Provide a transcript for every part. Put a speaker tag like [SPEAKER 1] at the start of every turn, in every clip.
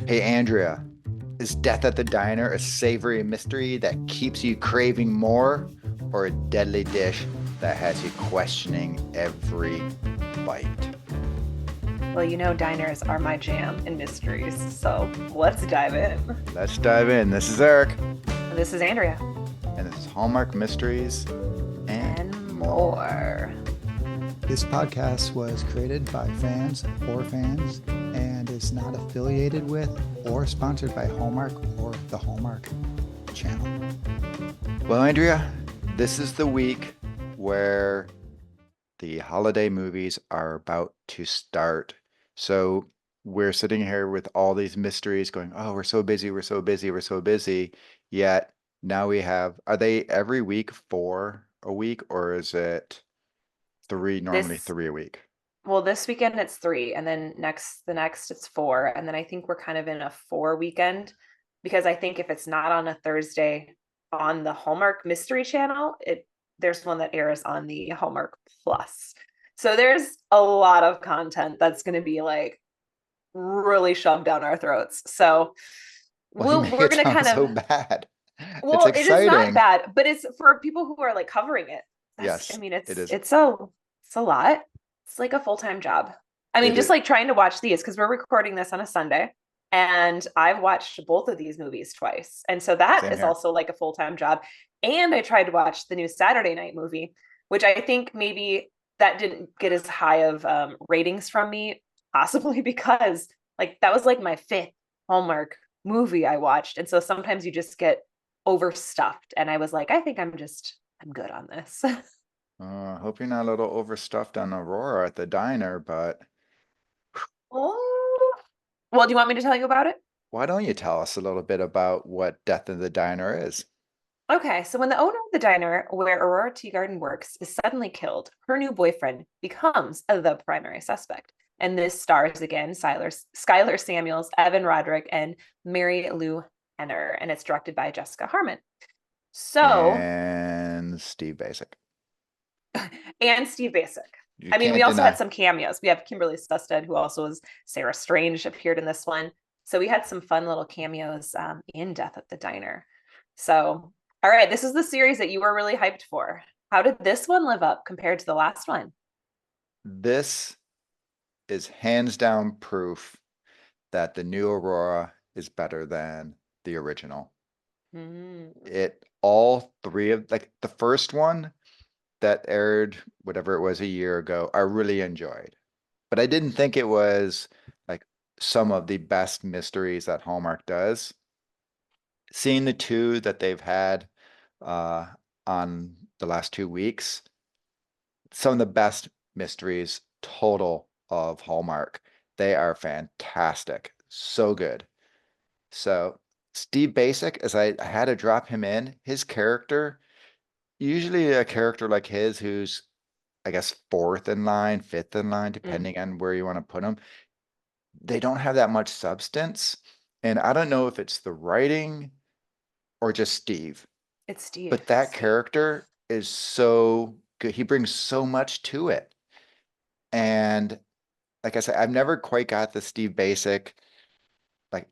[SPEAKER 1] Hey, Andrea, is Death at the Diner a savory mystery that keeps you craving more, or a deadly dish that has you questioning every bite?
[SPEAKER 2] Well, diners are my jam in mysteries, so let's dive in.
[SPEAKER 1] Let's dive in. This is Eric,
[SPEAKER 2] This is Andrea.
[SPEAKER 1] and this is Hallmark Mysteries and
[SPEAKER 2] And
[SPEAKER 1] more.
[SPEAKER 2] more.
[SPEAKER 3] This podcast was created by fans for fans and is not affiliated with or sponsored by Hallmark or the Hallmark channel.
[SPEAKER 1] Well, Andrea, this is the week where the holiday movies are about to start. So we're sitting here with all these mysteries going, oh, we're so busy, we're so busy, we're so busy. Yet now we have, are they every week for a week, or is it three, normally
[SPEAKER 2] This
[SPEAKER 1] three a week?
[SPEAKER 2] well, this weekend it's three, and then the next it's four, and then I think we're kind of in a four weekend because I think if it's not on a Thursday on the Hallmark Mystery Channel, there's one that airs on the Hallmark Plus. So there's a lot of content that's going to be like really shoved down our throats. So
[SPEAKER 1] Well, you make
[SPEAKER 2] we're
[SPEAKER 1] it
[SPEAKER 2] gonna
[SPEAKER 1] sound
[SPEAKER 2] kind of
[SPEAKER 1] so bad. It's
[SPEAKER 2] well, it is not
[SPEAKER 1] exciting.
[SPEAKER 2] bad, but it's for people who are like covering it. I
[SPEAKER 1] Yes,
[SPEAKER 2] mean,
[SPEAKER 1] it
[SPEAKER 2] it's
[SPEAKER 1] is.
[SPEAKER 2] it's a lot. It's like a full-time job. I mean,
[SPEAKER 1] It
[SPEAKER 2] just
[SPEAKER 1] is.
[SPEAKER 2] like trying to watch these because we're recording this on a Sunday, and I've watched both of these movies twice. And so that
[SPEAKER 1] Same
[SPEAKER 2] is
[SPEAKER 1] here.
[SPEAKER 2] also like a full-time job. And I tried to watch the new Saturday night movie, which I think maybe that didn't get as high of ratings from me, possibly because like that was like my fifth Hallmark movie I watched. And so sometimes you just get overstuffed. And I was like, I think I'm good on this.
[SPEAKER 1] Hope you're not a little overstuffed on Aurora at the diner, but
[SPEAKER 2] Oh, well, do you want me to tell you about it?
[SPEAKER 1] why don't you tell us a little bit about what Death in the Diner is?
[SPEAKER 2] Okay, so when the owner of the diner where Aurora Teagarden works is suddenly killed, her new boyfriend becomes the primary suspect. And this stars again Skyler Samuels, Evan Roderick, and Marilu Henner, and it's directed by Jessica Harmon. So,
[SPEAKER 1] And Steve Basic.
[SPEAKER 2] and Steve Basic.
[SPEAKER 1] You
[SPEAKER 2] I mean, we
[SPEAKER 1] can't
[SPEAKER 2] also had
[SPEAKER 1] deny.
[SPEAKER 2] some cameos. We have Kimberly Sustad, who also was Sarah Strange, appeared in this one. So we had some fun little cameos in Death at the Diner. So, all right, this is the series that you were really hyped for. How did this one live up compared to the last one?
[SPEAKER 1] This is hands down proof that the new Aurora is better than the original.
[SPEAKER 2] Mm.
[SPEAKER 1] It all three of like the first one that aired whatever it was a year ago, I really enjoyed. But I didn't think it was like some of the best mysteries that Hallmark does. Seeing the two that they've had uh, on the last 2 weeks, some of the best mysteries total of Hallmark. They are fantastic. So good. So Steve Basic, as I had to drop him in, his character, usually a character like his who's, I guess, fourth in line, fifth in line,
[SPEAKER 2] Mm.
[SPEAKER 1] depending on where you want to put him, they don't have that much substance. And I don't know if it's the writing or just Steve,
[SPEAKER 2] It's Steve.
[SPEAKER 1] but that character is so good. He brings so much to it. And like I said, I've never quite got the Steve Basic. Like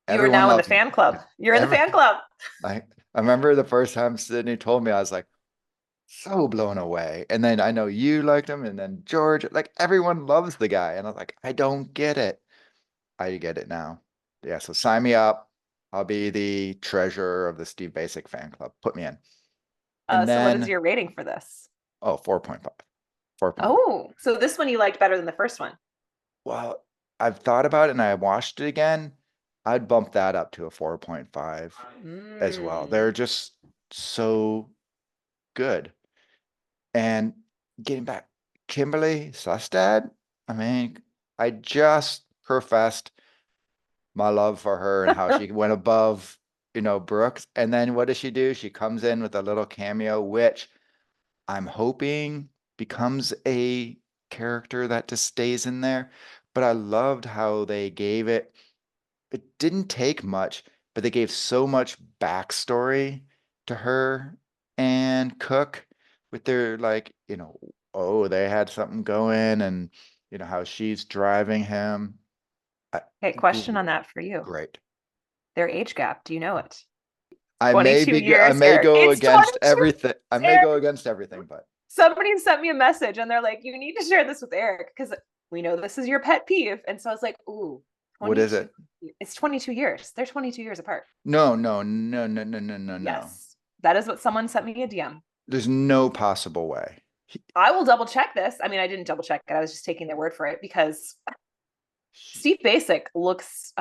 [SPEAKER 2] You are
[SPEAKER 1] everyone
[SPEAKER 2] now in the
[SPEAKER 1] loves him.
[SPEAKER 2] fan club. You're in the
[SPEAKER 1] Every
[SPEAKER 2] fan club.
[SPEAKER 1] like I remember the first time Sydney told me, I was like so blown away. And then I know you liked him, and then George, like everyone loves the guy. And I was like, I don't get it. I get it now. Yeah, so sign me up. I'll be the treasurer of the Steve Basic fan club. Put me in. And
[SPEAKER 2] So what is
[SPEAKER 1] then,
[SPEAKER 2] your rating for this?
[SPEAKER 1] oh, 4.5. 4.5.
[SPEAKER 2] Oh, so this one you liked better than the first one.
[SPEAKER 1] Well, I've thought about it and I watched it again. I'd bump that up to a 4.5 as well.
[SPEAKER 2] Mm.
[SPEAKER 1] They're just so good. And getting back, Kimberly Sustad, I mean, I just professed my love for her and how she went above, Brooks. And then what does she do? She comes in with a little cameo, which I'm hoping becomes a character that just stays in there. But I loved how they gave it. It didn't take much, but they gave so much backstory to her and Cook with their like, oh, they had something going and how she's driving him.
[SPEAKER 2] Okay, question
[SPEAKER 1] Google
[SPEAKER 2] on that for you.
[SPEAKER 1] great.
[SPEAKER 2] Their age gap, do you know it?
[SPEAKER 1] I
[SPEAKER 2] 22
[SPEAKER 1] I
[SPEAKER 2] years,
[SPEAKER 1] may
[SPEAKER 2] Eric.
[SPEAKER 1] go
[SPEAKER 2] It's
[SPEAKER 1] against
[SPEAKER 2] 22
[SPEAKER 1] everything. I may
[SPEAKER 2] Eric.
[SPEAKER 1] go against everything, but
[SPEAKER 2] Somebody sent me a message and they're like, you need to share this with Eric because we know this is your pet peeve. And so I was like, ooh,
[SPEAKER 1] what is
[SPEAKER 2] 22.
[SPEAKER 1] it?
[SPEAKER 2] It's 22 years. They're 22 years apart.
[SPEAKER 1] No.
[SPEAKER 2] Yes. That is what someone sent me a DM.
[SPEAKER 1] There's no possible way.
[SPEAKER 2] I will double check this. I mean, I didn't double check it. I was just taking their word for it because Steve Basic looks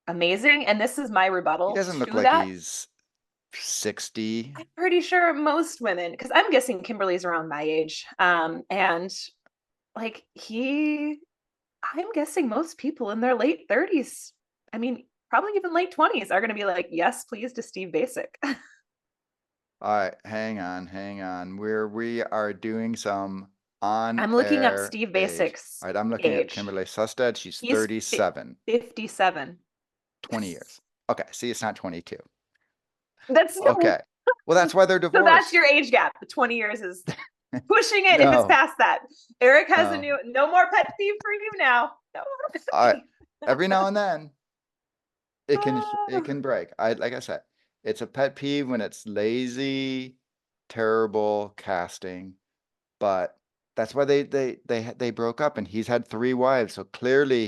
[SPEAKER 2] amazing. And this is my
[SPEAKER 1] He
[SPEAKER 2] rebuttal
[SPEAKER 1] doesn't look
[SPEAKER 2] to
[SPEAKER 1] like
[SPEAKER 2] that.
[SPEAKER 1] he's 60.
[SPEAKER 2] I'm pretty sure most women, because I'm guessing Kimberly's around my age. And like I'm guessing most people in their late 30s, I mean, probably even late 20s, are going to be like, yes, please, to Steve Basic.
[SPEAKER 1] All right, hang on. We are doing some on
[SPEAKER 2] I'm looking up
[SPEAKER 1] air
[SPEAKER 2] Steve
[SPEAKER 1] age.
[SPEAKER 2] Basic's
[SPEAKER 1] All right, I'm looking at
[SPEAKER 2] age.
[SPEAKER 1] Kimberly Sustad. She's
[SPEAKER 2] He's
[SPEAKER 1] 37,
[SPEAKER 2] 57.
[SPEAKER 1] 20 years. Okay, see, it's not 22.
[SPEAKER 2] That's
[SPEAKER 1] Okay. Well, that's why they're
[SPEAKER 2] so
[SPEAKER 1] divorced.
[SPEAKER 2] that's your age gap. The 20 years is pushing it if
[SPEAKER 1] No.
[SPEAKER 2] it's past that. Eric has a
[SPEAKER 1] No.
[SPEAKER 2] no more pet peeve for you now. No more pet
[SPEAKER 1] All right.
[SPEAKER 2] peeve.
[SPEAKER 1] Every now and then it can break. Like I said, it's a pet peeve when it's lazy, terrible casting, but that's why they broke up, and he's had 3 wives, so clearly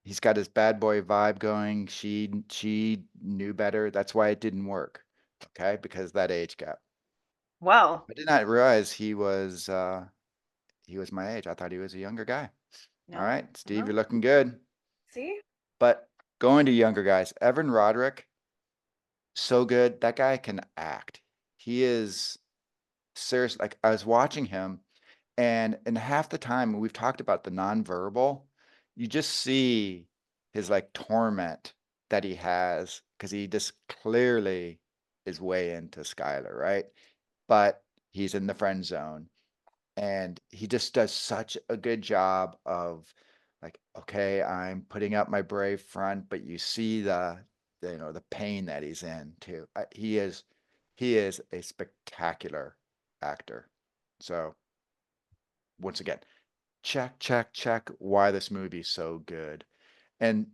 [SPEAKER 1] he's got his bad boy vibe going. She knew better. That's why it didn't work. Okay, because that age gap.
[SPEAKER 2] Well,
[SPEAKER 1] I did not realize he was my age. I thought he was a younger guy.
[SPEAKER 2] no,
[SPEAKER 1] All right, Steve,
[SPEAKER 2] no.
[SPEAKER 1] you're looking good.
[SPEAKER 2] See?
[SPEAKER 1] But going to younger guys, Evan Roderick, so good. That guy can act. He is serious. Like I was watching him, and half the time we've talked about the nonverbal, you just see his like torment that he has because he just clearly is way into Skyler, right? But he's in the friend zone, and he just does such a good job of like, okay, I'm putting up my brave front, but you see the pain that he's in too. He is a spectacular actor. So once again, check why this movie's so good. And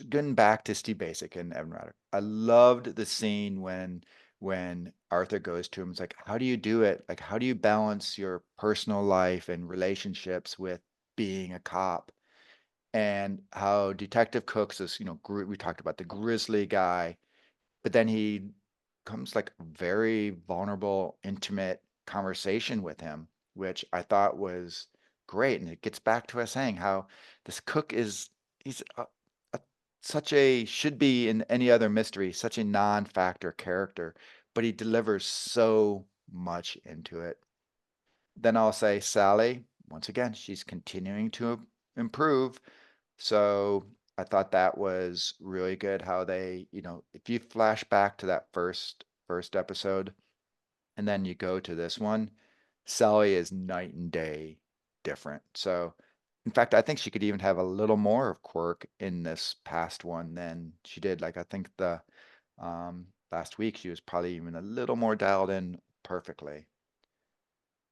[SPEAKER 1] getting back to Steve Basic and Evan Roderick, I loved the scene when Arthur goes to him. It's like, how do you do it? Like, how do you balance your personal life and relationships with being a cop? And how Detective Cooks is, we talked about the grizzly guy, but then he comes like very vulnerable, intimate conversation with him, which I thought was great. And it gets back to us saying how this cook he's such a should be in any other mystery, such a non-factor character, but he delivers so much into it. Then I'll say Sally, once again, she's continuing to improve. So I thought that was really good how they, if you flash back to that first episode and then you go to this one, Sally is night and day different. So in fact, I think she could even have a little more of quirk in this past one than she did. Like I think the last week she was probably even a little more dialed in perfectly.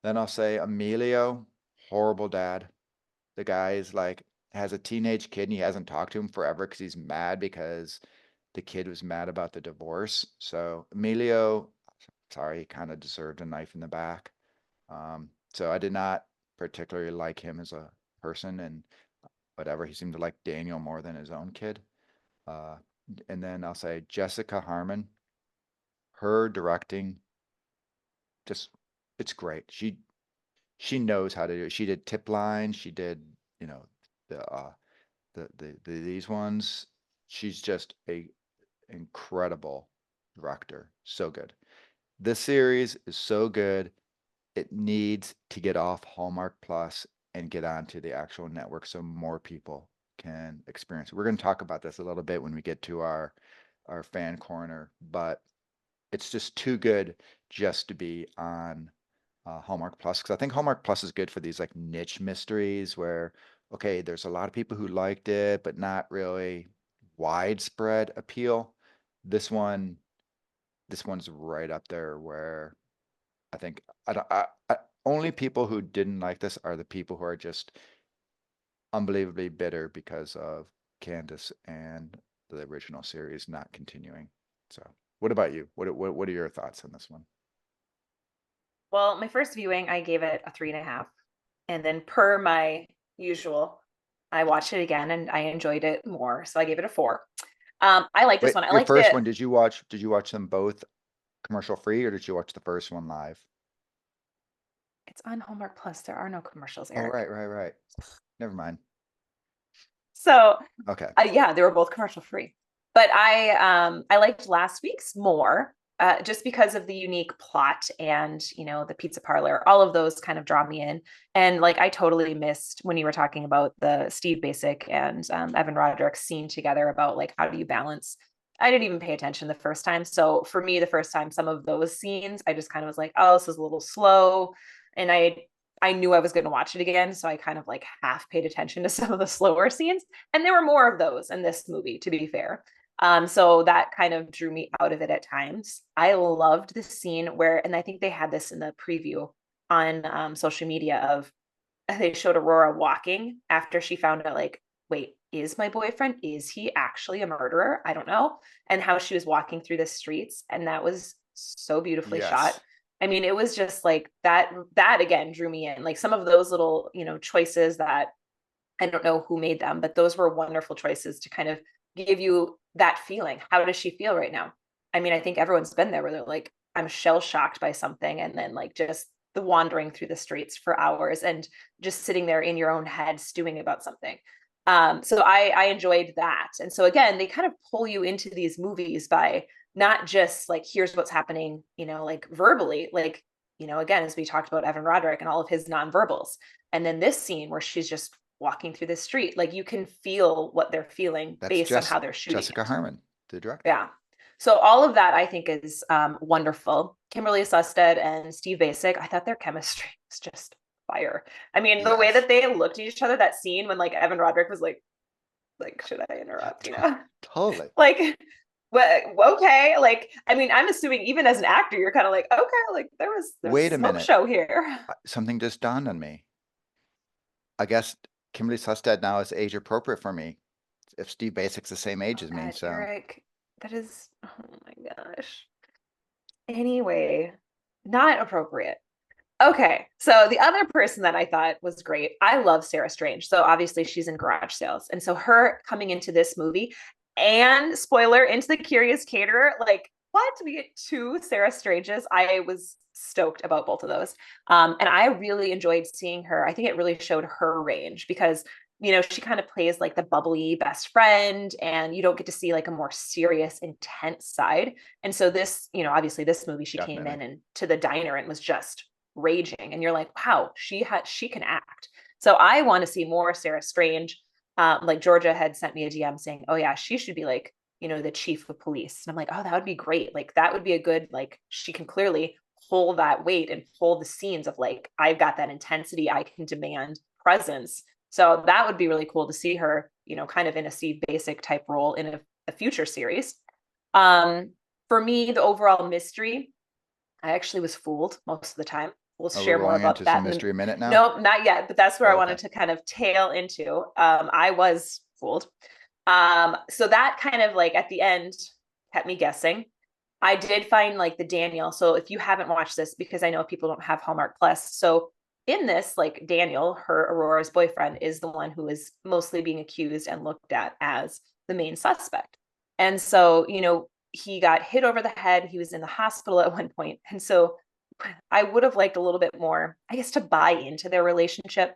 [SPEAKER 1] Then I'll say Emilio, horrible dad. The guy is like has a teenage kid and he hasn't talked to him forever because he's mad because the kid was mad about the divorce. So Emilio, sorry, he kind of deserved a knife in the back. So I did not particularly like him as a person, and whatever. He seemed to like Daniel more than his own kid. Uh, and then I'll say Jessica Harmon, her directing, just it's great. She knows how to do it. She did Tip Line. She did, you know, the these ones. She's just a incredible director. So good. This series is so good. It needs to get off Hallmark Plus and get onto the actual network so more people can experience it. We're going to talk about this a little bit when we get to our fan corner, but it's just too good just to be on Hallmark Plus, because I think Hallmark Plus is good for these like niche mysteries where, okay, there's a lot of people who liked it, but not really widespread appeal. This one, this one's right up there where I think only people who didn't like this are the people who are just unbelievably bitter because of Candace and the original series not continuing. So, what about you? What are your thoughts on this one?
[SPEAKER 2] Well, my first viewing, I gave it a 3.5. And then per my usual, I watched it again and I enjoyed it more. So I gave it a 4. I like this
[SPEAKER 1] Wait,
[SPEAKER 2] one. I
[SPEAKER 1] your
[SPEAKER 2] like
[SPEAKER 1] first one, did you watch them both commercial free, or did you watch the first one live?
[SPEAKER 2] it's on Hallmark Plus. There are no commercials,
[SPEAKER 1] Oh,
[SPEAKER 2] Eric.
[SPEAKER 1] right. Never mind.
[SPEAKER 2] So
[SPEAKER 1] Okay.
[SPEAKER 2] yeah, they were both commercial free. But I liked last week's more, just because of the unique plot and, the pizza parlor. All of those kind of draw me in. And like I totally missed when you were talking about the Steve Basic and Evan Roderick scene together about like how do you balance. I didn't even pay attention the first time. So for me, the first time, some of those scenes, I just kind of was like, oh, this is a little slow. And I knew I was going to watch it again. So I kind of like half paid attention to some of the slower scenes. And there were more of those in this movie, to be fair. So that kind of drew me out of it at times. I loved the scene where, and I think they had this in the preview on social media of, they showed Aurora walking after she found out, like, wait, is my boyfriend, is he actually a murderer? I don't know. And how she was walking through the streets. And that was so beautifully shot.
[SPEAKER 1] Yes.
[SPEAKER 2] I mean, it was just like that again drew me in. Like some of those little, choices that I don't know who made them, but those were wonderful choices to kind of give you that feeling. How does she feel right now? I mean, I think everyone's been there where they're like, I'm shell shocked by something. And then like just the wandering through the streets for hours and just sitting there in your own head stewing about something. So I enjoyed that. And so again, they kind of pull you into these movies by not just like, here's what's happening, like verbally, like, again, as we talked about Evan Roderick and all of his nonverbals. And then this scene where she's just walking through the street, like you can feel what they're feeling
[SPEAKER 1] That's
[SPEAKER 2] based on
[SPEAKER 1] just
[SPEAKER 2] how they're shooting
[SPEAKER 1] Jessica
[SPEAKER 2] it.
[SPEAKER 1] Harmon, the director.
[SPEAKER 2] Yeah. So all of that I think is wonderful. Kimberly Susted and Steve Basic, I thought their chemistry was just fire. I mean, the way
[SPEAKER 1] Yes.
[SPEAKER 2] that they looked at each other, that scene when like Evan Roderick was like, should I interrupt?
[SPEAKER 1] Totally.
[SPEAKER 2] Like, well, okay. Like, I mean, I'm assuming even as an actor, you're kind of like, okay, like there's
[SPEAKER 1] Wait
[SPEAKER 2] a
[SPEAKER 1] a
[SPEAKER 2] smoke
[SPEAKER 1] minute.
[SPEAKER 2] show here.
[SPEAKER 1] Something just dawned on me. I guess Kimberly Sustad now is age appropriate for me. If Steve Basic's the same age as me,
[SPEAKER 2] God,
[SPEAKER 1] so
[SPEAKER 2] Eric, that is, oh my gosh. Anyway, not appropriate. Okay, so the other person that I thought was great, I love Sarah Strange. So obviously she's in Garage Sales. And so her coming into this movie and spoiler into The Curious Caterer, like what? We get 2 Sarah Stranges. I was stoked about both of those. And I really enjoyed seeing her. I think it really showed her range because she kind of plays like the bubbly best friend, and you don't get to see like a more serious, intense side. And so this, obviously this movie, she came
[SPEAKER 1] definitely.
[SPEAKER 2] in and to the diner and was just raging, and you're like, wow, she can act. So I want to see more Sarah Strange. Like Georgia had sent me a DM saying, oh yeah, she should be like, the chief of police. And I'm like, oh, that would be great. Like that would be a good, like she can clearly hold that weight and hold the scenes of like, I've got that intensity, I can demand presence. So that would be really cool to see her, kind of in a Steve Basic type role in a future series. For me, the overall mystery, I actually was fooled most of the time. We'll
[SPEAKER 1] Are we
[SPEAKER 2] share more
[SPEAKER 1] rolling
[SPEAKER 2] about
[SPEAKER 1] into
[SPEAKER 2] that
[SPEAKER 1] some mystery minute now?
[SPEAKER 2] Nope, not yet, but that's where I
[SPEAKER 1] Oh,
[SPEAKER 2] wanted
[SPEAKER 1] okay.
[SPEAKER 2] to kind of tail into. I was fooled. So that kind of like at the end kept me guessing. I did find like the Daniel. So if you haven't watched this, because I know people don't have Hallmark Plus. So in this, like Daniel, her Aurora's boyfriend, is the one who is mostly being accused and looked at as the main suspect. And so, he got hit over the head. He was in the hospital at one point. And so I would have liked a little bit more, I guess, to buy into their relationship.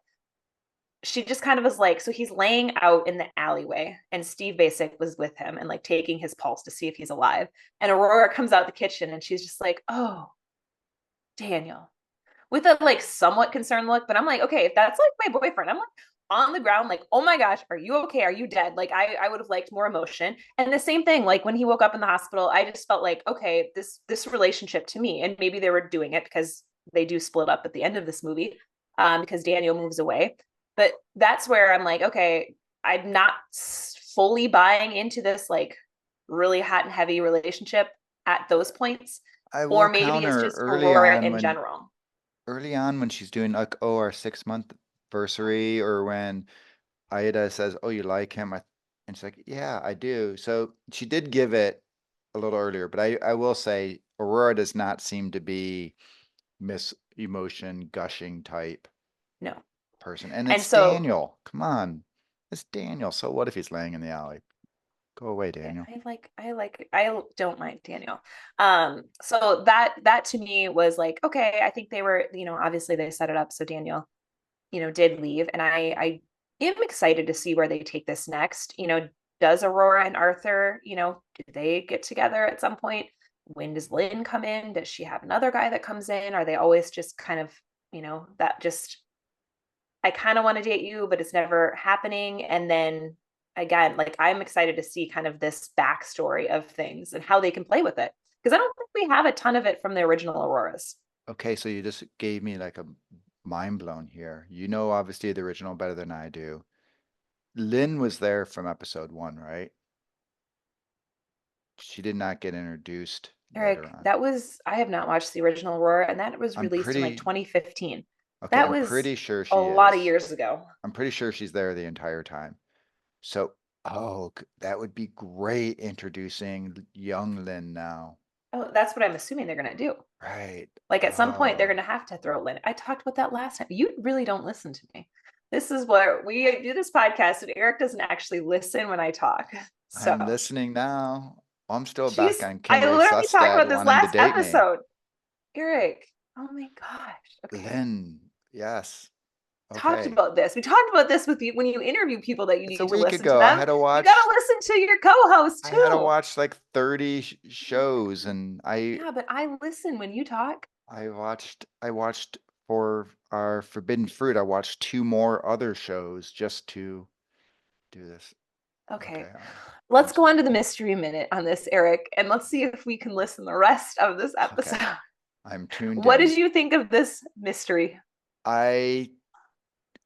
[SPEAKER 2] She just kind of was like, so he's laying out in the alleyway and Steve Basic was with him and like taking his pulse to see if he's alive. And Aurora comes out the kitchen and she's just like, oh, Daniel, with a like somewhat concerned look. But I'm like, okay, if that's like my boyfriend, I'm like on the ground, like, oh my gosh, are you okay? Are you dead? Like I would have liked more emotion. And the same thing, like when he woke up in the hospital, I just felt like, okay, this relationship to me, and maybe they were doing it because they do split up at the end of this movie, because Daniel moves away. But that's where I'm like, okay, I'm not fully buying into this like really hot and heavy relationship at those points.
[SPEAKER 1] I
[SPEAKER 2] Or
[SPEAKER 1] will
[SPEAKER 2] maybe it's
[SPEAKER 1] counter
[SPEAKER 2] just Aurora in general.
[SPEAKER 1] early on when she's doing like, oh, our 6-month anniversary, or when Aida says, "Oh, you like him?" And she's like, "Yeah, I do." So she did give it a little earlier, but I will say Aurora does not seem to be Miss Emotion gushing type
[SPEAKER 2] No.
[SPEAKER 1] person. And
[SPEAKER 2] And
[SPEAKER 1] it's
[SPEAKER 2] so
[SPEAKER 1] Daniel. Come on. It's Daniel. So what if he's laying in the alley? Go away,
[SPEAKER 2] I
[SPEAKER 1] Daniel.
[SPEAKER 2] I don't mind Daniel. So that to me was like, okay, I think they were, obviously they set it up so Daniel, did leave. And I am excited to see where they take this next. Does Aurora and Arthur, do they get together at some point? When does Lynn come in? Does she have another guy that comes in? Are they always just kind of, that just I kind of want to date you, but it's never happening. And then again, like I'm excited to see kind of this backstory of things and how they can play with it. Because I don't think we have a ton of it from the original Auroras.
[SPEAKER 1] Okay, so you just gave me like a mind blown here. You know, obviously the original better than I do. Lynn was there from episode 1, right? She did not get introduced later
[SPEAKER 2] Eric,
[SPEAKER 1] on.
[SPEAKER 2] I have not watched the original Aurora, and that was
[SPEAKER 1] I'm
[SPEAKER 2] released in like
[SPEAKER 1] pretty
[SPEAKER 2] 2015.
[SPEAKER 1] okay,
[SPEAKER 2] That
[SPEAKER 1] I'm
[SPEAKER 2] was
[SPEAKER 1] pretty sure
[SPEAKER 2] a
[SPEAKER 1] she
[SPEAKER 2] lot of
[SPEAKER 1] is.
[SPEAKER 2] years ago.
[SPEAKER 1] I'm pretty sure she's there the entire time. So, oh, that would be great introducing young Lynn now.
[SPEAKER 2] Oh, that's what I'm assuming they're gonna do.
[SPEAKER 1] Right.
[SPEAKER 2] Like at some point, they're
[SPEAKER 1] Oh,
[SPEAKER 2] gonna have to throw Lynn. I talked about that last time. You really don't listen to me. This is where we do this podcast, and Eric doesn't actually listen when I talk.
[SPEAKER 1] I'm
[SPEAKER 2] So
[SPEAKER 1] listening now. I'm still back
[SPEAKER 2] she's
[SPEAKER 1] on
[SPEAKER 2] I
[SPEAKER 1] Kimberly
[SPEAKER 2] literally talked
[SPEAKER 1] Sustad
[SPEAKER 2] about this
[SPEAKER 1] wanting to
[SPEAKER 2] last
[SPEAKER 1] date me.
[SPEAKER 2] episode. Eric, oh my gosh. Okay.
[SPEAKER 1] Lynn, yes.
[SPEAKER 2] Talked
[SPEAKER 1] Okay.
[SPEAKER 2] about this. We talked about this with you when you interview people that you
[SPEAKER 1] It's a
[SPEAKER 2] need to
[SPEAKER 1] week
[SPEAKER 2] listen to
[SPEAKER 1] ago.
[SPEAKER 2] them. You got to listen to your co-host
[SPEAKER 1] I had to
[SPEAKER 2] too.
[SPEAKER 1] watch like 30 shows and
[SPEAKER 2] Yeah, but I listen when you talk.
[SPEAKER 1] I watched for our Forbidden Fruit. I watched 2 more other shows just to do this.
[SPEAKER 2] Okay.
[SPEAKER 1] Okay.
[SPEAKER 2] Let's go on to the mystery minute on this, Eric, and let's see if we can listen the rest of this
[SPEAKER 1] Okay.
[SPEAKER 2] episode.
[SPEAKER 1] I'm tuned
[SPEAKER 2] What
[SPEAKER 1] in.
[SPEAKER 2] did you think of this mystery?
[SPEAKER 1] I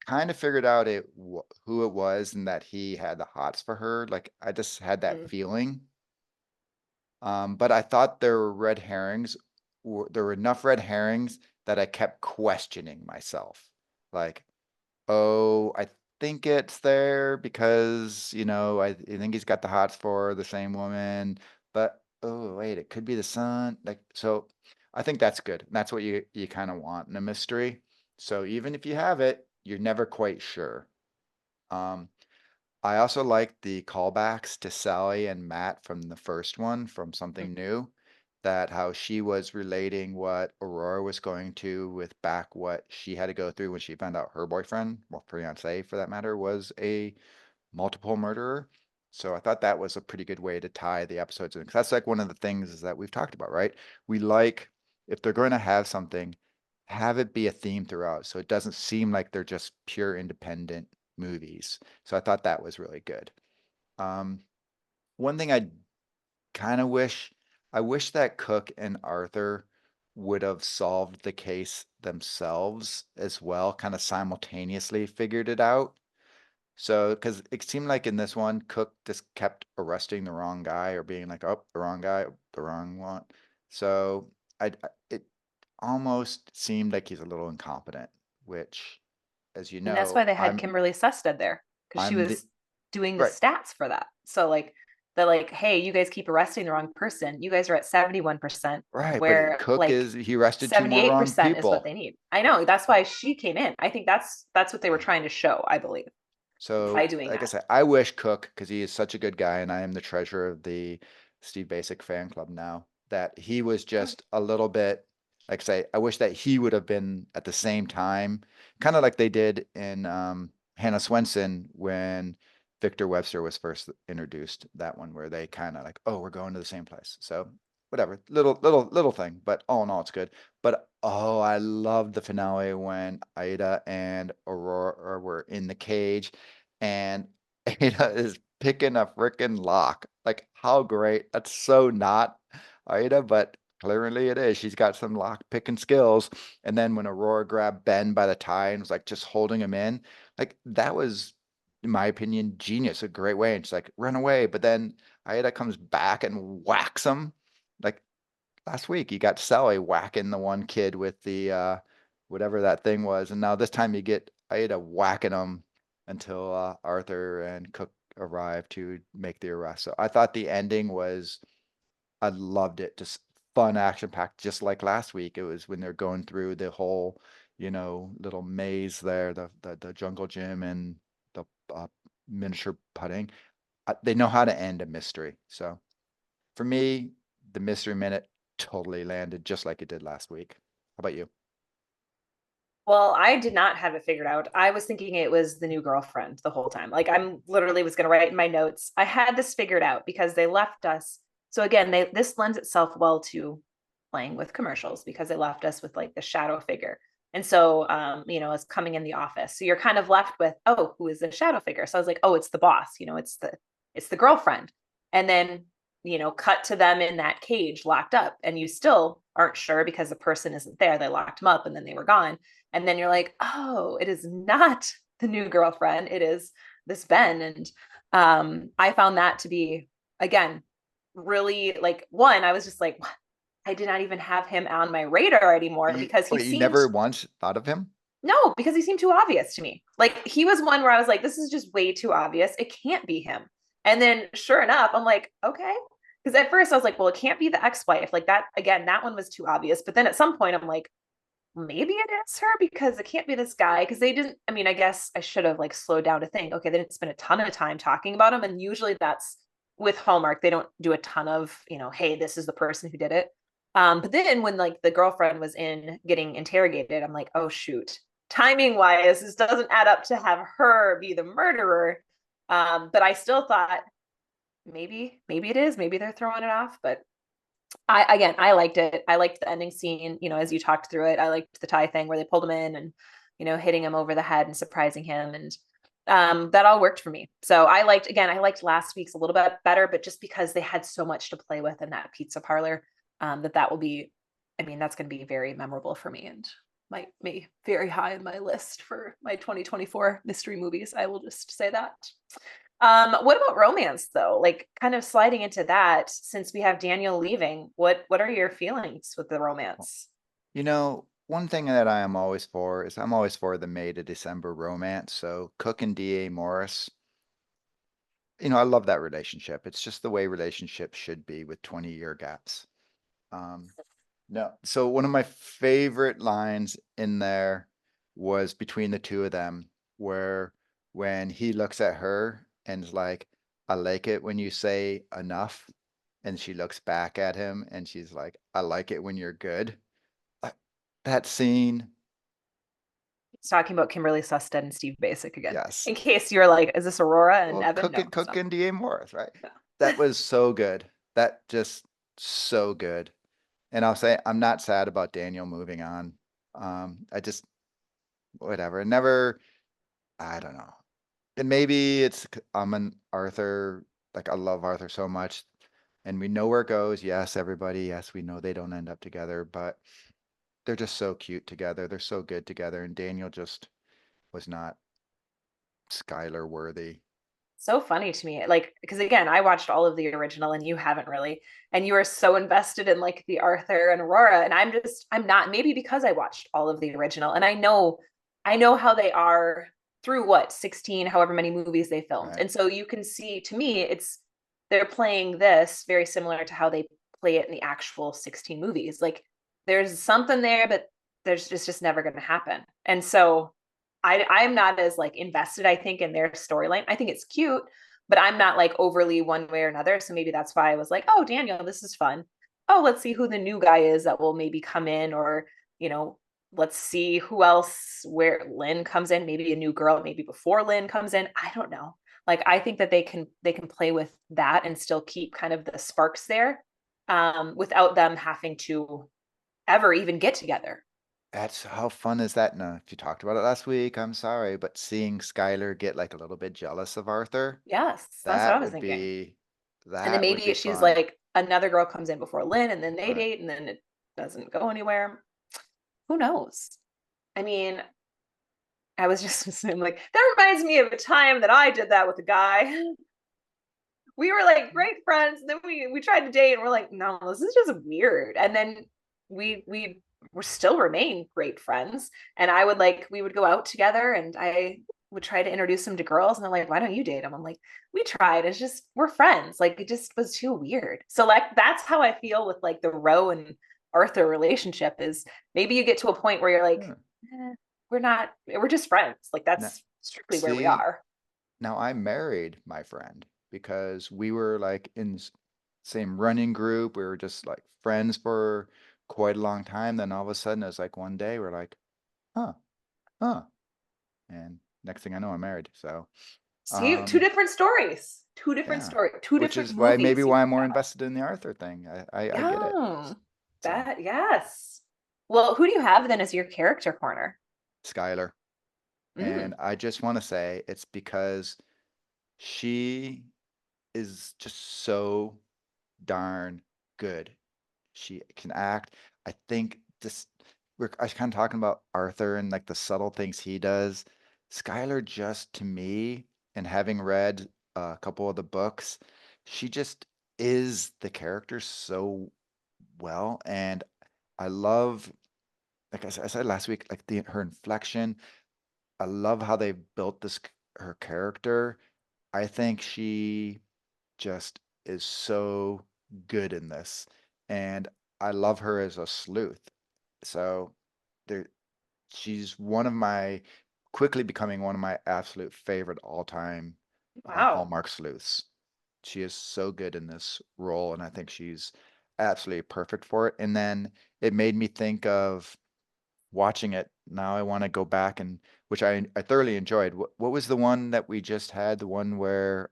[SPEAKER 1] kind of figured out who it was and that he had the hots for her. Like I just had that
[SPEAKER 2] Mm.
[SPEAKER 1] feeling. But I thought there were red herrings. There were enough red herrings that I kept questioning myself. Like, oh, I think it's there because, I think he's got the hots for the same woman, but oh, wait, it could be the son. Like, so I think that's good. That's what you kind of want in a mystery. So even if you have it, you're never quite sure. Um, I also like the callbacks to Sally and Matt from the first one, from Something New, that how she was relating what Aurora was going to with back what she had to go through when she found out her boyfriend, or fiance for that matter, was a multiple murderer. So I thought that was a pretty good way to tie the episodes in. Because that's like one of the things is that we've talked about, right? We like, if they're going to have something, have it be a theme throughout. So it doesn't seem like they're just pure independent movies. So I thought that was really good. Um, One thing I kind of I wish that Cook and Arthur would have solved the case themselves as well, kind of simultaneously figured it out. So, because it seemed like in this one, Cook just kept arresting the wrong guy or being like, oh, the wrong guy, the wrong one. So it almost seemed like he's a little incompetent, which, as you
[SPEAKER 2] And that's why
[SPEAKER 1] know,
[SPEAKER 2] they had Kimberly Sustad there because she
[SPEAKER 1] I'm the
[SPEAKER 2] was doing the
[SPEAKER 1] right,
[SPEAKER 2] stats for that. So like they're like, hey, you guys keep arresting the wrong person. You guys are at 71%,
[SPEAKER 1] right, but
[SPEAKER 2] where
[SPEAKER 1] Cook
[SPEAKER 2] like
[SPEAKER 1] he arrested 2 more wrong
[SPEAKER 2] 78% is what
[SPEAKER 1] people.
[SPEAKER 2] they need. I know. That's why she came in. I think that's what they were trying to show, I believe, by
[SPEAKER 1] So,
[SPEAKER 2] doing
[SPEAKER 1] like I
[SPEAKER 2] that.
[SPEAKER 1] said, I wish Cook, because he is such a good guy, and I am the treasurer of the Steve Basic fan club now, that he was just a little bit, like I say, I wish that he would have been at the same time, kind of like they did in Hannah Swenson when Victor Webster was first introduced, that one where they kind of like, oh, we're going to the same place. So whatever, little thing, but all in all, it's good. But oh, I loved the finale when Aida and Aurora were in the cage and Ada is picking a freaking lock. Like, how great. That's so not Aida, but clearly it is. She's got some lock picking skills. And then when Aurora grabbed Ben by the tie and was like just holding him in, like that was, in my opinion, genius, a great way. And she's like, run away. But then Aida comes back and whacks him. Like last week, you got Sally whacking the one kid with the whatever that thing was. And now this time you get Aida whacking him until Arthur and Cook arrived to make the arrest. So I thought the ending was, I loved it. Just fun, action packed, just like last week. It was when they're going through the whole, little maze there, the jungle gym and the uh, miniature putting. They know how to end a mystery. So for me, the mystery minute totally landed just like it did last week. How about you?
[SPEAKER 2] Well, I did not have it figured out. I was thinking it was the new girlfriend the whole time. Like I'm literally was going to write in my notes. I had this figured out because they left us. So again, this lends itself well to playing with commercials because they left us with like the shadow figure. And so, it's coming in the office. So you're kind of left with, oh, who is the shadow figure? So I was like, oh, it's the boss. It's the girlfriend. And then, cut to them in that cage locked up, and you still aren't sure because the person isn't there. They locked them up and then they were gone. And then you're like, oh, it is not the new girlfriend. It is this Ben. And I found that to be, again, really like one, I was just like, what? I did not even have him on my radar anymore because he
[SPEAKER 1] Wait, you
[SPEAKER 2] seemed
[SPEAKER 1] never once thought of him?
[SPEAKER 2] no, because he seemed too obvious to me. Like he was one where I was like, this is just way too obvious. It can't be him. And then sure enough, I'm like, okay. Because at first I was like, well, it can't be the ex-wife. Like that, again, that one was too obvious. But then at some point I'm like, maybe it is her because it can't be this guy. Because they didn't, I mean, I guess I should have like slowed down to think, okay, they didn't spend a ton of time talking about him. And usually that's with Hallmark, they don't do a ton of, hey, this is the person who did it. But then when like the girlfriend was in getting interrogated, I'm like, oh shoot, timing wise, this doesn't add up to have her be the murderer. But I still thought maybe it is, maybe they're throwing it off. But I liked it. I liked the ending scene, as you talked through it. I liked the tie thing where they pulled him in and, hitting him over the head and surprising him. And that all worked for me. So I liked last week's a little bit better, but just because they had so much to play with in that pizza parlor, that will be, that's going to be very memorable for me and might be very high in my list for my 2024 mystery movies. I will just say that. What about romance though? Like kind of sliding into that since we have Daniel leaving, what are your feelings with the romance?
[SPEAKER 1] One thing that I am always for is I'm always for the May to December romance. So Cook and D.A. Morris, I love that relationship. It's just the way relationships should be with 20-year gaps. No, so one of my favorite lines in there was between the two of them, where when he looks at her and is like, I like it when you say enough. And she looks back at him and she's like, I like it when you're good. Uh, That scene,
[SPEAKER 2] It's talking about Kimberly Susted and Steve Basic again.
[SPEAKER 1] yes.
[SPEAKER 2] In case you're like, is this Aurora and
[SPEAKER 1] Well,
[SPEAKER 2] Evan? No, it's
[SPEAKER 1] Cook
[SPEAKER 2] not.
[SPEAKER 1] and D.A. Morris, right?
[SPEAKER 2] No.
[SPEAKER 1] That was so good. That just so good. And I'll say I'm not sad about Daniel moving on. I just whatever. Never, I don't know. And maybe I'm an Arthur, like I love Arthur so much, and we know where it goes. Yes, everybody, yes, we know they don't end up together, but they're just so cute together. They're so good together, and Daniel just was not Skyler worthy.
[SPEAKER 2] So funny to me. Like, because again, I watched all of the original and you haven't really. And you are so invested in like the Arthur and Aurora. And I'm not, maybe because I watched all of the original and I know how they are through 16, however many movies they filmed.
[SPEAKER 1] Right.
[SPEAKER 2] And so you can see, to me, they're playing this very similar to how they play it in the actual 16 movies. Like there's something there, but it's just never going to happen. And so I'm not as like invested, I think, in their storyline. I think it's cute, but I'm not like overly one way or another. So maybe that's why I was like, oh, Daniel, this is fun. Oh, let's see who the new guy is that will maybe come in, or, let's see who else, where Lynn comes in, maybe a new girl, maybe before Lynn comes in. I don't know. Like, I think that they can play with that and still keep kind of the sparks there, without them having to ever even get together.
[SPEAKER 1] That's how fun is that? No, if you talked about it last week, I'm sorry, but seeing Skyler get like a little bit jealous of Arthur,
[SPEAKER 2] Yes, that's what I
[SPEAKER 1] that
[SPEAKER 2] was
[SPEAKER 1] would
[SPEAKER 2] thinking.
[SPEAKER 1] be
[SPEAKER 2] And then
[SPEAKER 1] that would
[SPEAKER 2] maybe
[SPEAKER 1] be
[SPEAKER 2] she's
[SPEAKER 1] fun.
[SPEAKER 2] like, another girl comes in before Lynn and then they
[SPEAKER 1] Right.
[SPEAKER 2] date and then it doesn't go anywhere. Who knows? I mean, I was just assuming like, that reminds me of a time that I did that with a guy. We were like great friends, and then we tried to date and we're like, no, this is just weird. And then we were still remain great friends. And we would go out together and I would try to introduce him to girls, and they're like, why don't you date him? I'm like, we tried. It's just, we're friends. Like, it just was too weird. So like, that's how I feel with like the Ro and Arthur relationship is maybe you get to a point where you're like,
[SPEAKER 1] Huh.
[SPEAKER 2] we're just friends. Like
[SPEAKER 1] Now,
[SPEAKER 2] that's strictly where we
[SPEAKER 1] see,
[SPEAKER 2] are.
[SPEAKER 1] now I married my friend because we were like in same running group. We were just like friends for quite a long time. Then all of a sudden, it was like one day we're like, huh, huh, and next thing I know, I'm married. So,
[SPEAKER 2] See, two
[SPEAKER 1] um,
[SPEAKER 2] different stories,
[SPEAKER 1] yeah,
[SPEAKER 2] two
[SPEAKER 1] which
[SPEAKER 2] different
[SPEAKER 1] is why maybe
[SPEAKER 2] movies you
[SPEAKER 1] why I'm
[SPEAKER 2] picked
[SPEAKER 1] more
[SPEAKER 2] out.
[SPEAKER 1] invested in the Arthur thing. I get it.
[SPEAKER 2] Yeah,
[SPEAKER 1] So,
[SPEAKER 2] that, yes. Well, who do you have then as your character corner?
[SPEAKER 1] Skylar, and
[SPEAKER 2] Mm.
[SPEAKER 1] I just want to say it's because she is just so darn good. She can act. I think this I was kind of talking about Arthur and like the subtle things he does. Skylar just to me, and having read a couple of the books, she just is the character so well. And I love, like I said last week, like her inflection. I love how they built her character. I think she just is so good in this. And I love her as a sleuth. So there she's one of my quickly becoming one of my absolute favorite all-time
[SPEAKER 2] Wow.
[SPEAKER 1] Hallmark sleuths. She is so good in this role, and I think she's absolutely perfect for it. And then it made me think of watching it. Now I want to go back and which I thoroughly enjoyed. What was the one that we just had? The one where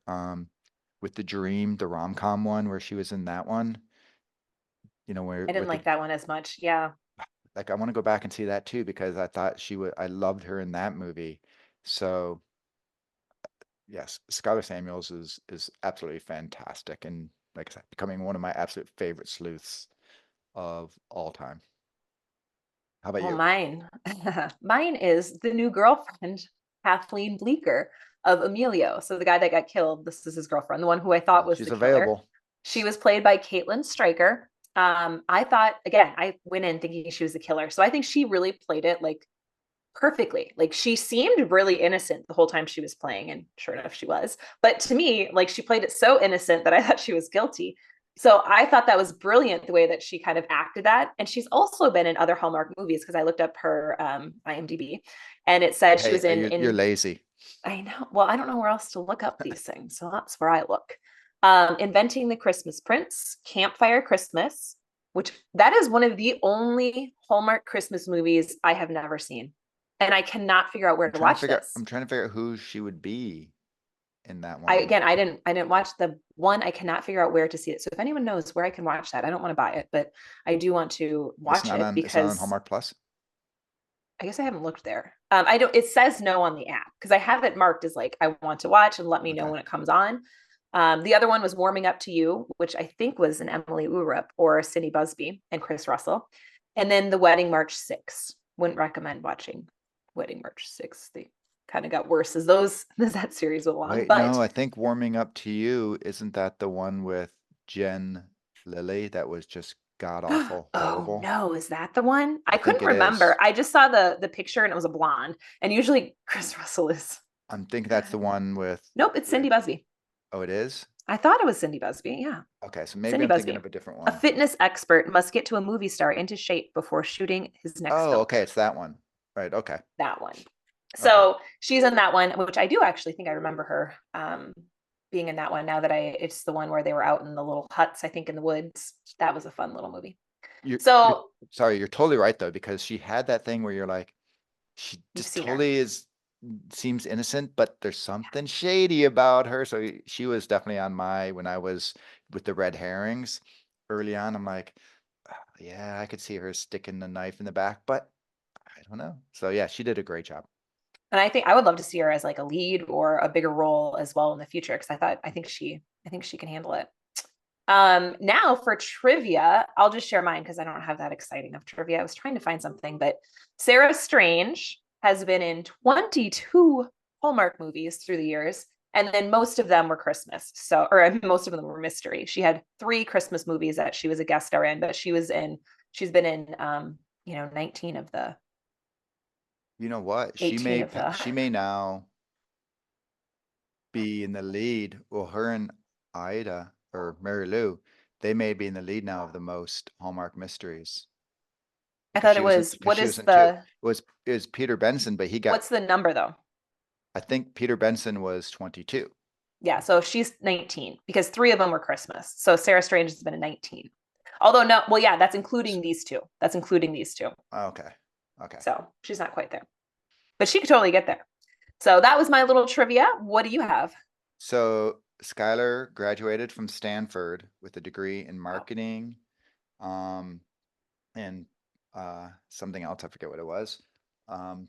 [SPEAKER 1] with the dream, the rom-com one where she was in that one, where
[SPEAKER 2] I didn't
[SPEAKER 1] with the
[SPEAKER 2] like that one as much. Yeah.
[SPEAKER 1] like I want to go back and see that too because I thought I loved her in that movie. So yes, Skyler Samuels is absolutely fantastic and like I said, becoming one of my absolute favorite sleuths of all time. How about
[SPEAKER 2] Well,
[SPEAKER 1] you?
[SPEAKER 2] mine is the new girlfriend, Kathleen Bleeker of Emilio. So the guy that got killed, this is his girlfriend, the one who I thought
[SPEAKER 1] Well,
[SPEAKER 2] was
[SPEAKER 1] she's
[SPEAKER 2] the killer.
[SPEAKER 1] available.
[SPEAKER 2] She was played by Caitlin Stryker. I thought, again, I went in thinking she was the killer. So I think she really played it like perfectly. Like she seemed really innocent the whole time she was playing, and sure enough, she was. But to me, like she played it so innocent that I thought she was guilty. So I thought that was brilliant the way that she kind of acted that. And she's also been in other Hallmark movies because I looked up her IMDb, and it said she
[SPEAKER 1] Hey,
[SPEAKER 2] was in
[SPEAKER 1] you're
[SPEAKER 2] in
[SPEAKER 1] lazy.
[SPEAKER 2] I know. Well, I don't know where else to look up these things, so that's where I look. Inventing the Christmas Prince, Campfire Christmas, which that is one of the only Hallmark Christmas movies I have never seen, and I cannot figure out where to watch
[SPEAKER 1] I'm
[SPEAKER 2] this.
[SPEAKER 1] trying to figure out who she would be in that
[SPEAKER 2] I
[SPEAKER 1] one.
[SPEAKER 2] again, I didn't watch the one. I cannot figure out where to see it. So if anyone knows where I can watch that, I don't want to buy it, but I do want to watch it
[SPEAKER 1] It's not on
[SPEAKER 2] because
[SPEAKER 1] Hallmark Plus.
[SPEAKER 2] I guess I haven't looked there. I don't. It says no on the app because I have it marked as like I want to watch and let me know
[SPEAKER 1] Okay.
[SPEAKER 2] when it comes on. The other one was Warming Up to You, which I think was an Emily Urup or Cindy Busby and Chris Russell, and then The Wedding March 6. Wouldn't recommend watching Wedding March 6. They kind of got worse as those as that series went along.
[SPEAKER 1] Wait, no,
[SPEAKER 2] But
[SPEAKER 1] I think Warming Up to You, isn't that the one with Jen Lilly that was just god awful,
[SPEAKER 2] oh
[SPEAKER 1] horrible?
[SPEAKER 2] no, is that the one?
[SPEAKER 1] I
[SPEAKER 2] I
[SPEAKER 1] think
[SPEAKER 2] couldn't
[SPEAKER 1] it
[SPEAKER 2] remember.
[SPEAKER 1] is.
[SPEAKER 2] I just saw the picture and it was a blonde, and usually Chris Russell is.
[SPEAKER 1] I'm thinking that's the one
[SPEAKER 2] Nope, it's
[SPEAKER 1] with
[SPEAKER 2] Cindy Busby.
[SPEAKER 1] oh, it is?
[SPEAKER 2] I thought it was Cindy Busby. Yeah.
[SPEAKER 1] Okay, so maybe
[SPEAKER 2] Cindy
[SPEAKER 1] I'm thinking
[SPEAKER 2] Busby.
[SPEAKER 1] of a different
[SPEAKER 2] A
[SPEAKER 1] one.
[SPEAKER 2] fitness expert must get to a movie star into shape before shooting his next
[SPEAKER 1] Oh,
[SPEAKER 2] film.
[SPEAKER 1] okay, it's that one. Right, okay.
[SPEAKER 2] That one.
[SPEAKER 1] Okay.
[SPEAKER 2] So she's in that one, which I do actually think I remember her being in that one now that it's the one where they were out in the little huts, I think in the woods. That was a fun little movie.
[SPEAKER 1] You're
[SPEAKER 2] So
[SPEAKER 1] sorry, you're totally right though, because she had that thing where you're like, she
[SPEAKER 2] you've
[SPEAKER 1] just
[SPEAKER 2] seen her.
[SPEAKER 1] totally seems innocent, but there's something shady about her. So she was definitely on my when I was with the red herrings early on. I'm like, "Ah, yeah, I could see her sticking the knife in the back, but I don't know. So yeah, she did a great job.
[SPEAKER 2] And I think I would love to see her as like a lead or a bigger role as well in the future because I think she can handle it. Now for trivia, I'll just share mine because I don't have that exciting of trivia. I was trying to find something, but Sarah Strange has been in 22 Hallmark movies through the years, and then most of them were Christmas. So, or most of them were mystery. She had 3 Christmas movies that she was a guest star in, but she's been in 19 of the
[SPEAKER 1] You know what?
[SPEAKER 2] 18 of the
[SPEAKER 1] She may now. be in the lead. Well, her and Ida or Marilu, they may be in the lead now of the most Hallmark mysteries.
[SPEAKER 2] I
[SPEAKER 1] 'Cause
[SPEAKER 2] thought
[SPEAKER 1] she
[SPEAKER 2] it
[SPEAKER 1] was
[SPEAKER 2] was,
[SPEAKER 1] because
[SPEAKER 2] what
[SPEAKER 1] she was
[SPEAKER 2] is
[SPEAKER 1] in two.
[SPEAKER 2] the,
[SPEAKER 1] It was Peter Benson, but he got,
[SPEAKER 2] what's the number though?
[SPEAKER 1] I think Peter Benson was 22.
[SPEAKER 2] Yeah, so she's 19 because 3 of them were Christmas. So Sarah Strange has been a 19. Although no, well, yeah, that's including these two. That's including these two.
[SPEAKER 1] Okay. Okay.
[SPEAKER 2] So she's not quite there, but she could totally get there. So that was my little trivia. What do you have?
[SPEAKER 1] So Skyler graduated from Stanford with a degree in marketing, and something else. I forget what it was.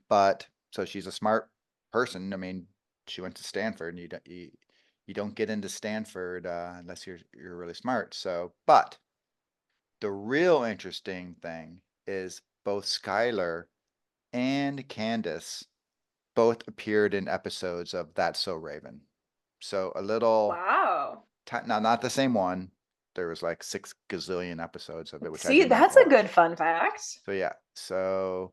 [SPEAKER 1] But so she's a smart person. I mean, she went to Stanford, and you don't get into Stanford unless you're really smart. So, but the real interesting thing is both Skyler and Candace both appeared in episodes of That's So Raven. So a little,
[SPEAKER 2] Wow.
[SPEAKER 1] now not the same one. There was like 6 gazillion episodes of it, which I
[SPEAKER 2] See,
[SPEAKER 1] did not
[SPEAKER 2] that's a
[SPEAKER 1] watch.
[SPEAKER 2] good fun fact.
[SPEAKER 1] So yeah, so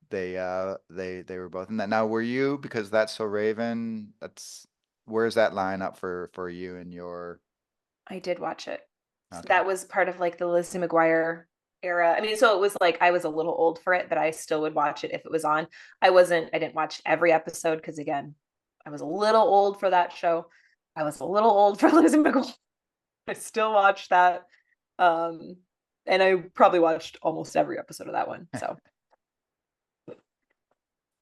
[SPEAKER 1] they were both in that. Now, were you, because That's So Raven? Where's that line up for you and your?
[SPEAKER 2] I did watch it. So
[SPEAKER 1] Okay.
[SPEAKER 2] that was part of like the Lizzie McGuire era. I mean, so it was like I was a little old for it, but I still would watch it if it was on. I didn't watch every episode because again, I was a little old for that show. I was a little old for Lizzie McGuire. I still watch that. And I probably watched almost every episode of that one. So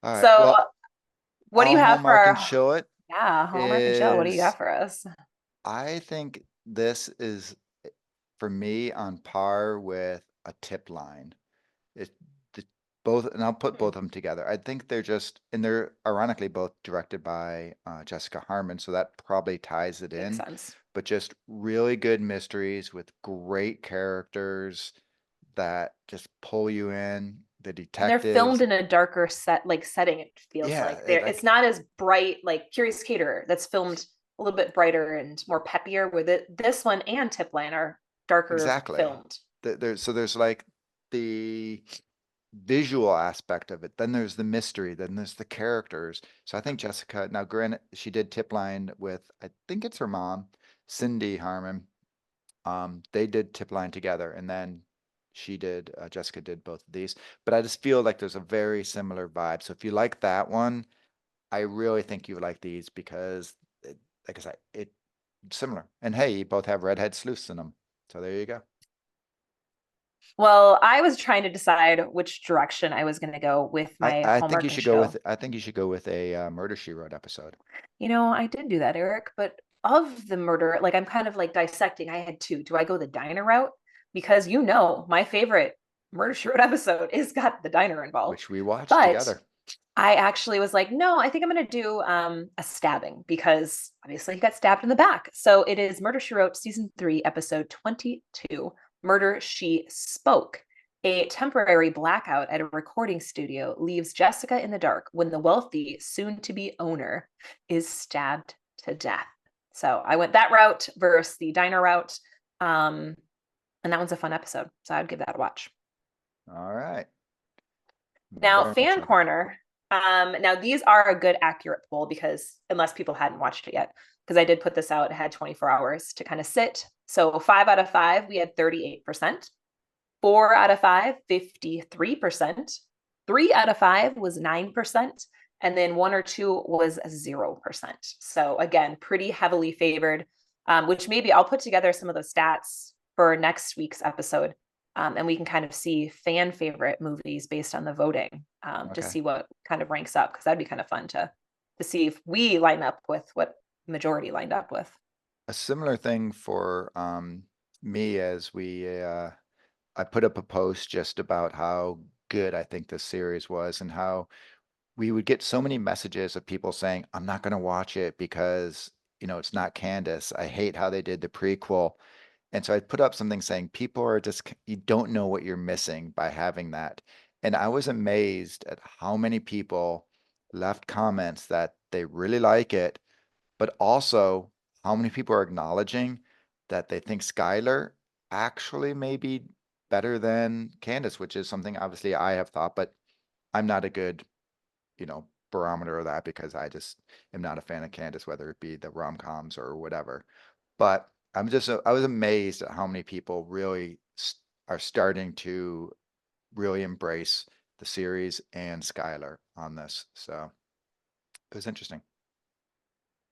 [SPEAKER 1] All right.
[SPEAKER 2] so
[SPEAKER 1] Well,
[SPEAKER 2] what do you
[SPEAKER 1] I'll
[SPEAKER 2] have for
[SPEAKER 1] Hallmark and
[SPEAKER 2] our
[SPEAKER 1] Chill It
[SPEAKER 2] Hallmark and Chill? What do you got
[SPEAKER 1] is,
[SPEAKER 2] for us?
[SPEAKER 1] I think this is, for me, on par with a tip line. It the, both, and I'll put both of them together. I think they're ironically both directed by Jessica Harmon, so that probably ties it
[SPEAKER 2] Makes
[SPEAKER 1] in.
[SPEAKER 2] sense.
[SPEAKER 1] But just really good mysteries with great characters that just pull you in. The
[SPEAKER 2] They're filmed
[SPEAKER 1] detectives,
[SPEAKER 2] in a darker setting, it feels
[SPEAKER 1] yeah,
[SPEAKER 2] like. It's not as bright like Curious Caterer that's filmed a little bit brighter and more peppier with it. This one and Tipline are darker
[SPEAKER 1] exactly.
[SPEAKER 2] filmed.
[SPEAKER 1] There's like the visual aspect of it. Then there's the mystery. Then there's the characters. So I think Jessica, now granted, she did Tipline with, I think it's her mom, Cindy Harmon. They did Tipline together, and then Jessica did both of these. But I just feel like there's a very similar vibe. So if you like that one, I really think you like these because, like I said, it's similar. And hey, you both have redhead sleuths in them. So there you go.
[SPEAKER 2] Well, I was trying to decide which direction I was going to go with my
[SPEAKER 1] I think
[SPEAKER 2] Hallmark
[SPEAKER 1] you
[SPEAKER 2] and
[SPEAKER 1] should go with
[SPEAKER 2] Chill.
[SPEAKER 1] I think you should go with a Murder She Wrote episode.
[SPEAKER 2] I did do that, Eric, but of the murder, like I'm kind of like dissecting. I had 2. Do I go the diner route? Because my favorite Murder She Wrote episode is got the diner involved.
[SPEAKER 1] Which we watched
[SPEAKER 2] But
[SPEAKER 1] together.
[SPEAKER 2] I actually was like, no, I think I'm going to do a stabbing because obviously he got stabbed in the back. So it is Murder She Wrote season 3, episode 22, Murder She Spoke. A temporary blackout at a recording studio leaves Jessica in the dark when the wealthy, soon-to-be owner is stabbed to death. So I went that route versus the diner route. And that one's a fun episode. So I'd give that a watch.
[SPEAKER 1] All right.
[SPEAKER 2] Now,
[SPEAKER 1] Very much
[SPEAKER 2] fan
[SPEAKER 1] so.
[SPEAKER 2] corner. Now these are a good accurate poll because unless people hadn't watched it yet, because I did put this out, it had 24 hours to kind of sit. So 5 out of 5, we had 38%. 4 out of 5, 53%. 3 out of 5 was 9%. And then 1 or 2 was 0%. So again, pretty heavily favored, which maybe I'll put together some of those stats for next week's episode. And we can kind of see fan favorite movies based on the voting to see what kind of ranks up, because that'd be kind of fun to see if we line up with what majority lined up with.
[SPEAKER 1] A similar thing for me, as I put up a post just about how good I think this series was, and how we would get so many messages of people saying, I'm not going to watch it because, it's not Candace. I hate how they did the prequel. And so I put up something saying people are you don't know what you're missing by having that. And I was amazed at how many people left comments that they really like it, but also how many people are acknowledging that they think Skyler actually may be better than Candace, which is something obviously I have thought, but I'm not a good, barometer of that because I just am not a fan of Candace, whether it be the rom-coms or whatever. But I was amazed at how many people really are starting to really embrace the series and Skyler on this. So it was interesting.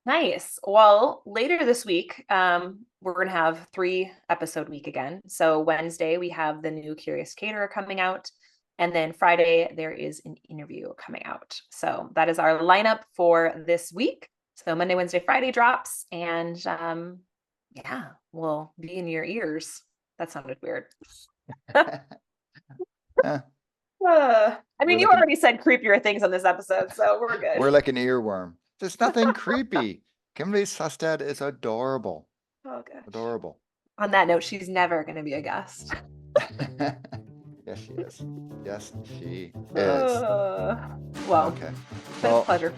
[SPEAKER 2] Nice. Well, later this week, we're going to have 3-episode week again. So Wednesday, we have the new Curious Caterer coming out. And then Friday, there is an interview coming out. So that is our lineup for this week. So Monday, Wednesday, Friday drops. And yeah, we'll be in your ears. That sounded weird.
[SPEAKER 1] Eh,
[SPEAKER 2] I mean,
[SPEAKER 1] We're
[SPEAKER 2] you
[SPEAKER 1] looking-
[SPEAKER 2] already said creepier things on this episode, so we're good.
[SPEAKER 1] We're like an earworm. There's nothing creepy. Kimberly Sustad is adorable.
[SPEAKER 2] Oh, gosh.
[SPEAKER 1] Adorable.
[SPEAKER 2] On that note, she's never going to be a guest.
[SPEAKER 1] Yes, she is. Yes, she is.
[SPEAKER 2] Well,
[SPEAKER 1] Okay.
[SPEAKER 2] it's been a
[SPEAKER 1] Well,
[SPEAKER 2] pleasure.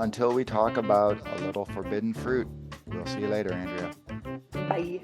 [SPEAKER 1] until we talk about a little forbidden fruit, we'll see you later, Andrea.
[SPEAKER 2] Bye.